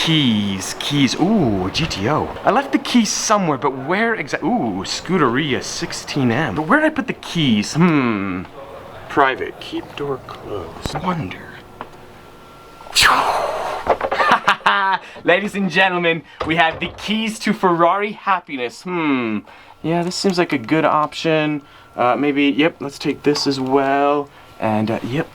keys. Ooh, GTO. I left the keys somewhere, but where exactly? Ooh, Scuderia 16M. But where did I put the keys? Private, keep door closed. Wonder. Ladies and gentlemen, we have the keys to Ferrari happiness. Yeah, this seems like a good option. Maybe, yep, let's take this as well. And yep.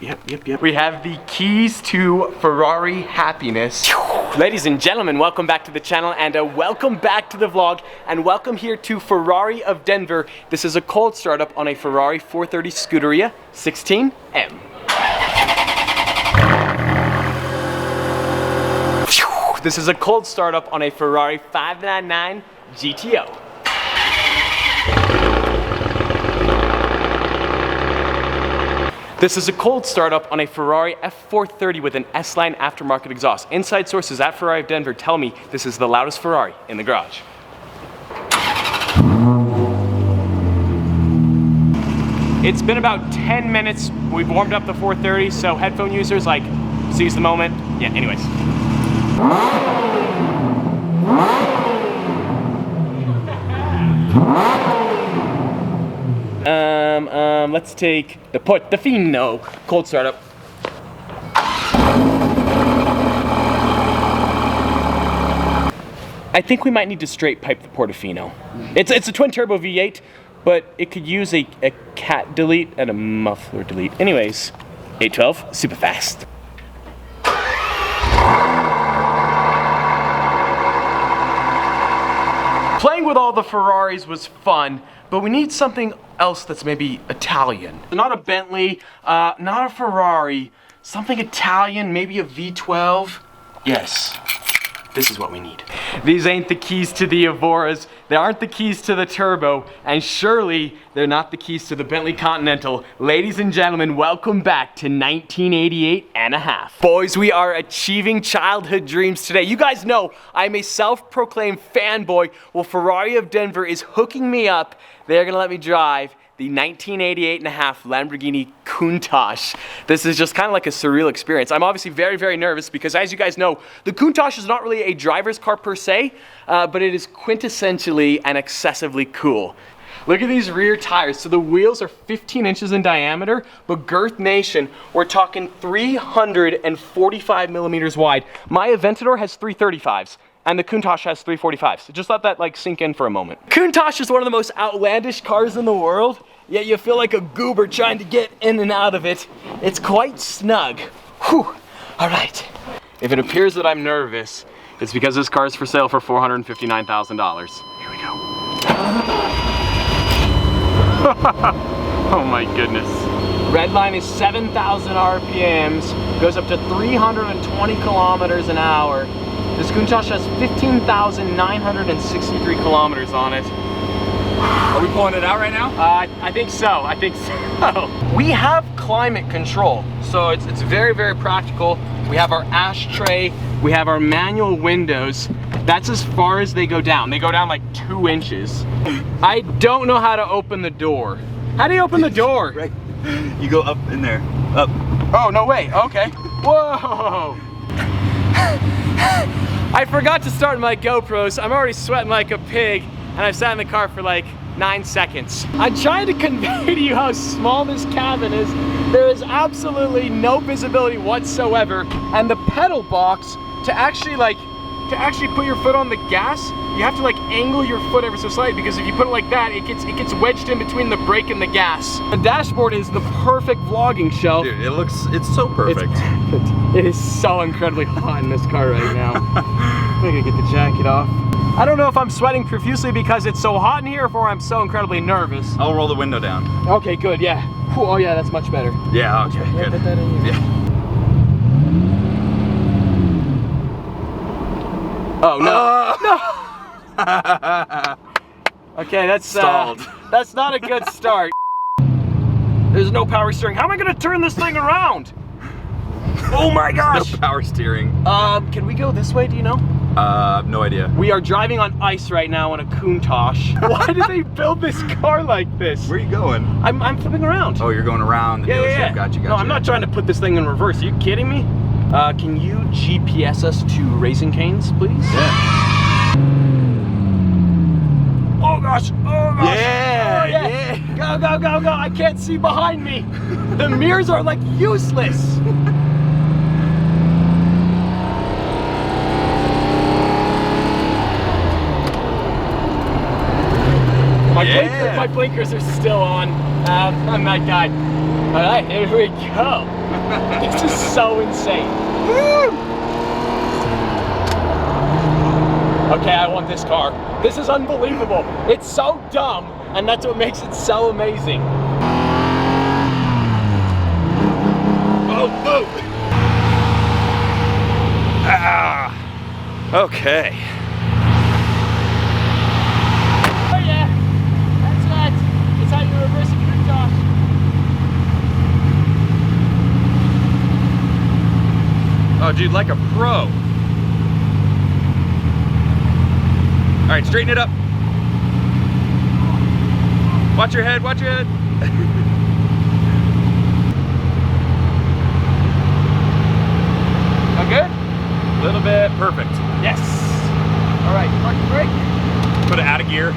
We have the keys to Ferrari happiness. Ladies and gentlemen, welcome back to the channel and welcome back to the vlog and welcome here to Ferrari of Denver. This is a cold startup on a Ferrari 430 Scuderia 16M. This is a cold startup on a Ferrari 599 GTO. This is a cold startup on a Ferrari F430 with an S-Line aftermarket exhaust. Inside sources at Ferrari of Denver tell me this is the loudest Ferrari in the garage. It's been about 10 minutes. We've warmed up the 430, so headphone users, like, seize the moment. Yeah, anyways. Let's take the Portofino cold startup. I think we might need to straight pipe the Portofino. It's a twin turbo V8, but it could use a cat delete and a muffler delete. Anyways, 812, super fast. Playing with all the Ferraris was fun, but we need something else that's maybe Italian. Not a Bentley, not a Ferrari, something Italian, maybe a V12. Yes, this is what we need. These ain't the keys to the Evoras, they aren't the keys to the Turbo, and surely they're not the keys to the Bentley Continental. Ladies and gentlemen, welcome back to 1988 and a half. Boys, we are achieving childhood dreams today. You guys know I'm a self-proclaimed fanboy. Well, Ferrari of Denver is hooking me up. They're gonna let me drive the 1988 and a half Lamborghini Countach. This is just kind of like a surreal experience. I'm obviously very, very nervous because, as you guys know, the Countach is not really a driver's car per se, but it is quintessentially and excessively cool. Look at these rear tires. So the wheels are 15 inches in diameter, but Girth Nation, we're talking 345 millimeters wide. My Aventador has 335s. And the Countach has 345s. So just let that sink in for a moment. Countach is one of the most outlandish cars in the world, yet you feel like a goober trying to get in and out of it. It's quite snug. Whew, all right. If it appears that I'm nervous, it's because this car is for sale for $459,000. Here we go. Oh my goodness. Red line is 7,000 RPMs, goes up to 320 kilometers an hour. This Countach has 15,963 kilometers on it. Are we pulling it out right now? I think so. We have climate control, so it's very, very practical. We have our ashtray, we have our manual windows. That's as far as they go down. They go down like 2 inches. I don't know how to open the door. How do you open the door? Right. You go up in there. Up. Oh, no way. Okay. Whoa. I forgot to start my GoPros. I'm already sweating like a pig, and I've sat in the car for like 9 seconds. I'm trying to convey to you how small this cabin is. There is absolutely no visibility whatsoever, and the pedal box, to actually put your foot on the gas, you have to angle your foot ever so slightly, because if you put it like that, it gets wedged in between the brake and the gas. The dashboard is the perfect vlogging shelf. Dude, it's so perfect. It's perfect. It is so incredibly hot in this car right now. I'm gonna get the jacket off. I don't know if I'm sweating profusely because it's so hot in here or I'm so incredibly nervous. I'll roll the window down. Okay, good, yeah. Whew, oh yeah, that's much better. Yeah, okay, good. Put that in here. Yeah. Oh, no. No! Okay, that's stalled. That's not a good start. There's no power steering. How am I gonna turn this thing around? Oh my gosh! No power steering. Can we go this way, do you know? No idea. We are driving on ice right now on a Countach. Why did they build this car like this? Where are you going? I'm flipping around. Oh, you're going around the dealership. Yeah. Gotcha. No, I'm not trying to put this thing in reverse. Are you kidding me? Can you GPS us to Raising Cane's, please? Yeah. Oh gosh! Oh gosh! Yeah, Oh, yeah! Go, go, go, go! I can't see behind me! The mirrors are like useless! My blinkers are still on. I'm that guy. Alright, here we go. This is so insane. Woo! Okay, I want this car. This is unbelievable. It's so dumb, and that's what makes it so amazing. Oh, oh. Ah. Okay. Oh yeah, that's right. It's how you reverse a Countach. Oh, dude, like a pro. All right, straighten it up. Watch your head, watch your head. Not good? A little bit, perfect. Yes. All right, parking brake. Put it out of gear.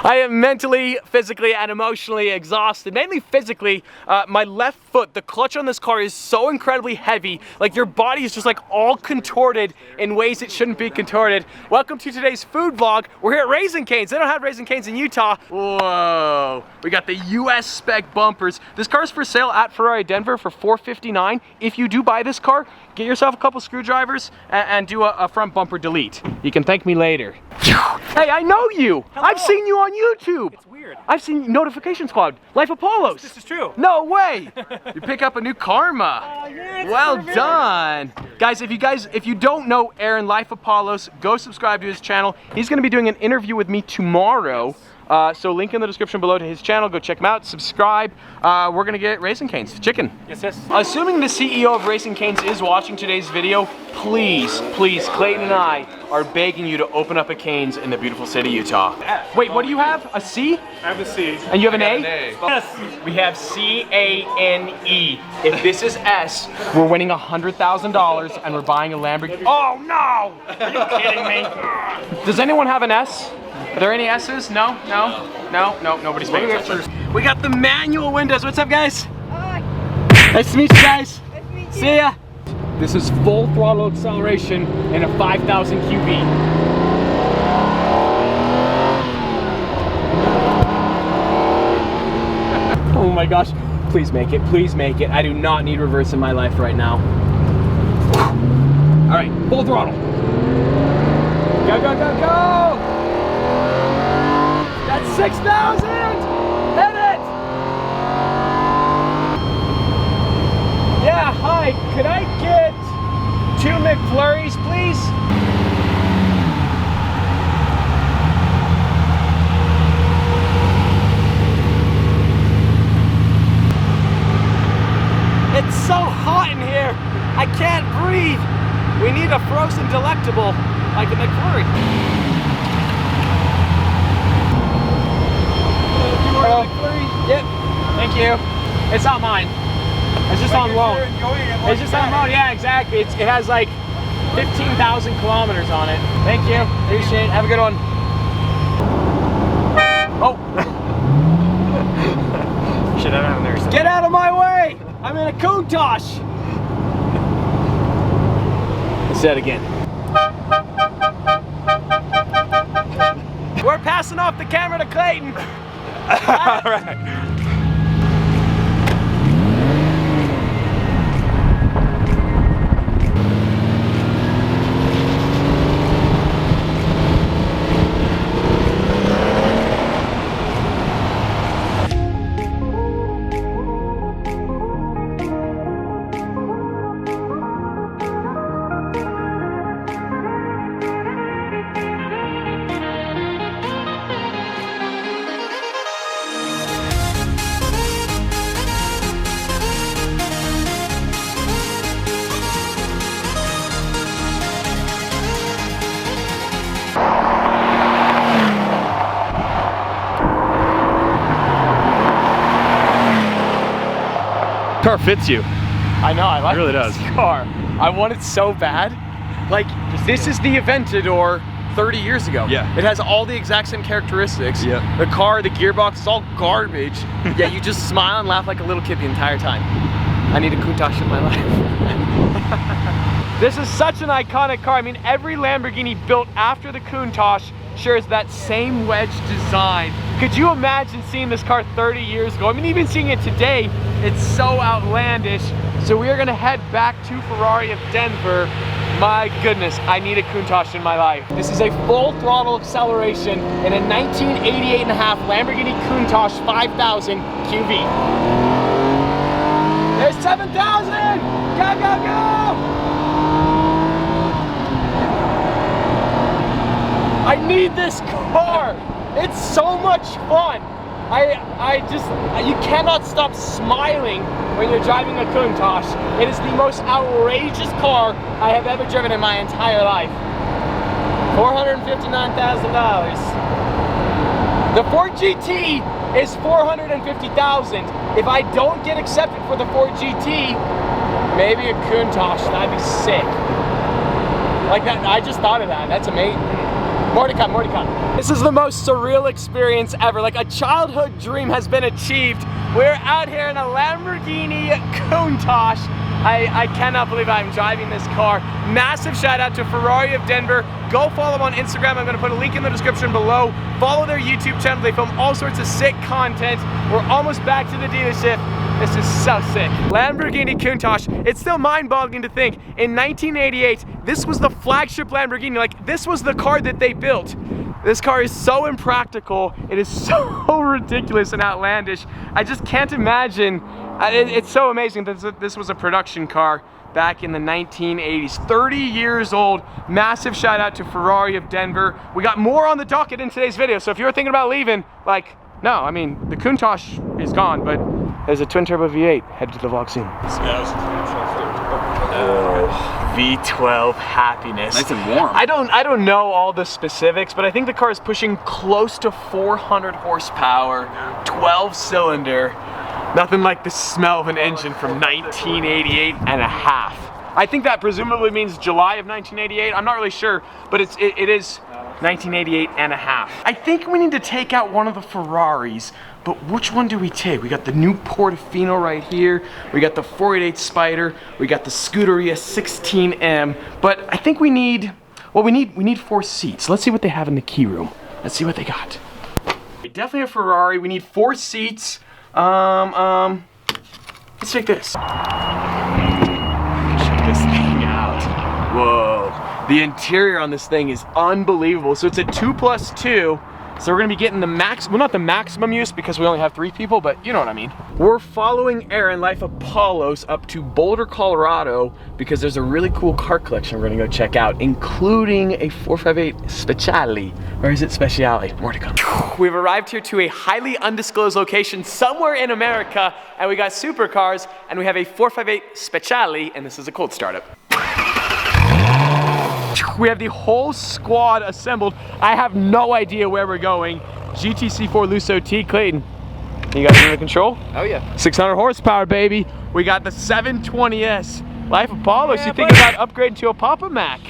I am mentally, physically, and emotionally exhausted. Mainly physically. My left foot, the clutch on this car is so incredibly heavy. Like your body is just like all contorted in ways it shouldn't be contorted. Welcome to today's food vlog. We're here at Raising Cane's. They don't have Raising Cane's in Utah. Whoa. We got the US spec bumpers. This car's for sale at Ferrari Denver for $459. If you do buy this car, get yourself a couple screwdrivers and do a front bumper delete. You can thank me later. Hey, I know you. Hello. I've seen you on YouTube. It's weird. I've seen Notification Squad, Life Apollos. This is true. No way. You pick up a new Karma. Yeah, it's Well perfect. done. Guys, if you don't know Aaron, Life Apollos, go subscribe to his channel. He's going to be doing an interview with me tomorrow. So link in the description below to his channel. Go check him out, subscribe. We're gonna get Raising Cane's chicken. Yes, yes. Assuming the CEO of Raising Cane's is watching today's video, please, Clayton and I are begging you to open up a Cane's in the beautiful city of Utah. Wait, what do you have? A C? I have a C. And you have an A? Yes. We have C-A-N-E. If this is S, we're winning $100,000 and we're buying a Lamborghini. Oh no! Are you kidding me? Does anyone have an S? Are there any S's? No? No? No? No? Nobody's paying attention. We got the manual windows. What's up, guys? Hi. Nice to meet you guys. Nice to meet you. See ya. This is full throttle acceleration in a 5,000 QV. Oh my gosh. Please make it. Please make it. I do not need reverse in my life right now. All right, full throttle. Go, go, go, go! That's 6,000! Hit it! Yeah, hi, could I get 2 McFlurries, please? It's so hot in here, I can't breathe. We need a frozen delectable, like a McFlurry. Hello. Yep. Thank you. It's not mine. It's just on loan. It's just on loan. Yeah, exactly. It has like 15,000 kilometers on it. Thank you. Appreciate it. Have a good one. Oh. Shit, I don't know. Get out of my way. I'm in a Countach. Let's do that again. We're passing off the camera to Clayton. All right. Car fits you. I know, I like It really this does. car. I want it so bad. Like, this is the Aventador 30 years ago. Yeah. It has all the exact same characteristics. Yeah. The car, the gearbox, it's all garbage. Yet you just smile and laugh like a little kid the entire time. I need a Countach in my life. This is such an iconic car. I mean, every Lamborghini built after the Countach shares that same wedge design. Could you imagine seeing this car 30 years ago? I mean, even seeing it today, it's so outlandish. So we are gonna head back to Ferrari of Denver. My goodness, I need a Countach in my life. This is a full throttle acceleration in a 1988.5 Lamborghini Countach 5000 QV. There's 7,000! Go, go, go! I need this car. It's so much fun. You cannot stop smiling when you're driving a Countach. It is the most outrageous car I have ever driven in my entire life. $459,000. The Ford GT is $450,000. If I don't get accepted for the Ford GT, maybe a Countach. That'd be sick. Like that, I just thought of that. That's amazing. More to come, more to come. This is the most surreal experience ever. Like a childhood dream has been achieved. We're out here in a Lamborghini Countach. I cannot believe I'm driving this car. Massive shout out to Ferrari of Denver. Go follow them on Instagram. I'm gonna put a link in the description below. Follow their YouTube channel. They film all sorts of sick content. We're almost back to the dealership. This is so sick. Lamborghini Countach, it's still mind-boggling to think, in 1988, this was the flagship Lamborghini. Like, this was the car that they built. This car is so impractical. It is so ridiculous and outlandish. I just can't imagine. It's so amazing that this was a production car back in the 1980s. 30 years old. Massive shout out to Ferrari of Denver. We got more on the docket in today's video, so if you're thinking about leaving, like, no, I mean, the Countach is gone, but there's a twin turbo V8. Head to the vlog soon. V12 happiness. Nice and warm. I don't know all the specifics, but I think the car is pushing close to 400 horsepower, 12 cylinder. Nothing like the smell of an engine from 1988 and a half. I think that presumably means July of 1988. I'm not really sure, but it is 1988 and a half. I think we need to take out one of the Ferraris, but which one do we take? We got the new Portofino right here. We got the 488 Spider. We got the Scuderia 16M. But I think we need 4 seats. Let's see what they have in the key room. Let's see what they got. We definitely have Ferrari. We need 4 seats. Let's take this. Check this thing out. Whoa. The interior on this thing is unbelievable. So it's a 2+2. So we're gonna be getting the well, not the maximum use because we only have 3 people, but you know what I mean. We're following Aaron, Life Apollos, up to Boulder, Colorado, because there's a really cool car collection we're gonna go check out, including a 458 Speciale. Or is it Speciale? More to come. We've arrived here to a highly undisclosed location somewhere in America, and we got supercars, and we have a 458 Speciale, and this is a cold startup. We have the whole squad assembled. I have no idea where we're going. GTC4 Lusso T. Clayton, you got it under control? Oh yeah. 600 horsepower, baby. We got the 720S. Life Apollos, Yeah, you think about upgrading to a Papa Mac?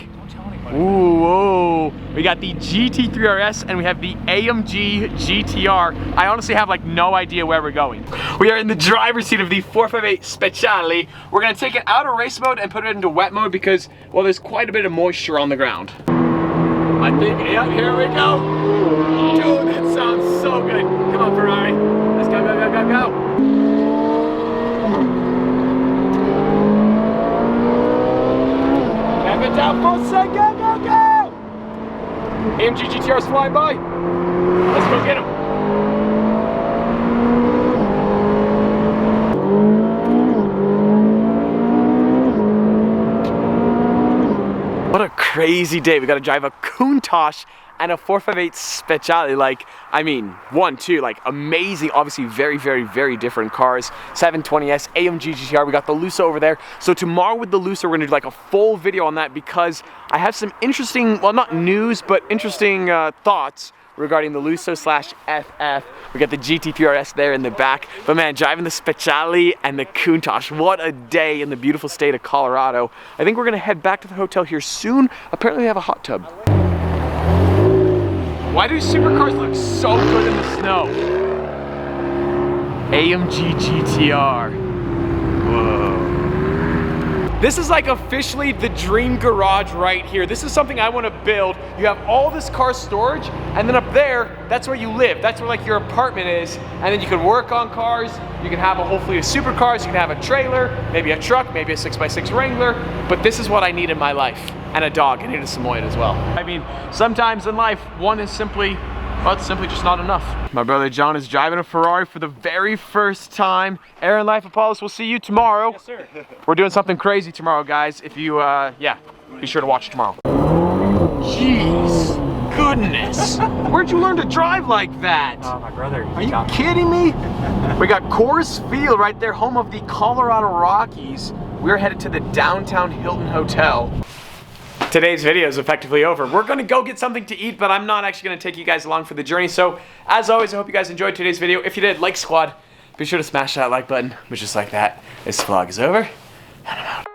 Ooh, whoa. We got the GT3 RS and we have the AMG GTR. I honestly have like no idea where we're going. We are in the driver's seat of the 458 Speciale. We're gonna take it out of race mode and put it into wet mode because, well, there's quite a bit of moisture on the ground. I think, yeah, here we go. Dude, it sounds so good. Come on, Ferrari. Let's go, go, go, go, go. Have it down for a second, go, go, go! AMG GTR's flying by. Let's go get him. What a crazy day. We gotta drive a Countach and a 458 Speciale. Like, I mean, 1, 2, like amazing, obviously very, very, very different cars. 720S, AMG GTR, we got the Lusso over there. So tomorrow with the Lusso, we're gonna do like a full video on that because I have some interesting, well, not news, but interesting thoughts regarding the Lusso/FF. We got the GT3RS there in the back. But man, driving the Speciale and the Countach, what a day in the beautiful state of Colorado. I think we're gonna head back to the hotel here soon. Apparently they have a hot tub. Why do supercars look so good in the snow? AMG GTR. Whoa. This is like officially the dream garage right here. This is something I want to build. You have all this car storage, and then up there, that's where you live. That's where like your apartment is, and then you can work on cars. You can have a whole fleet of supercars. You can have a trailer, maybe a truck, maybe a 6x6 Wrangler. But this is what I need in my life, and a dog. I need a Samoyed as well. I mean, sometimes in life, one is simply, well, it's simply just not enough. My brother John is driving a Ferrari for the very first time. Aaron, Life Apollos, we'll see you tomorrow. Yes, sir. We're doing something crazy tomorrow, guys. If you, yeah, be sure to watch it tomorrow. Jeez, goodness. Where'd you learn to drive like that? My brother. Are you kidding me? We got Coors Field right there, home of the Colorado Rockies. We're headed to the downtown Hilton Hotel. Today's video is effectively over. We're gonna go get something to eat, but I'm not actually gonna take you guys along for the journey. So, as always, I hope you guys enjoyed today's video. If you did, like squad, be sure to smash that like button. But just like that, this vlog is over, and I'm out.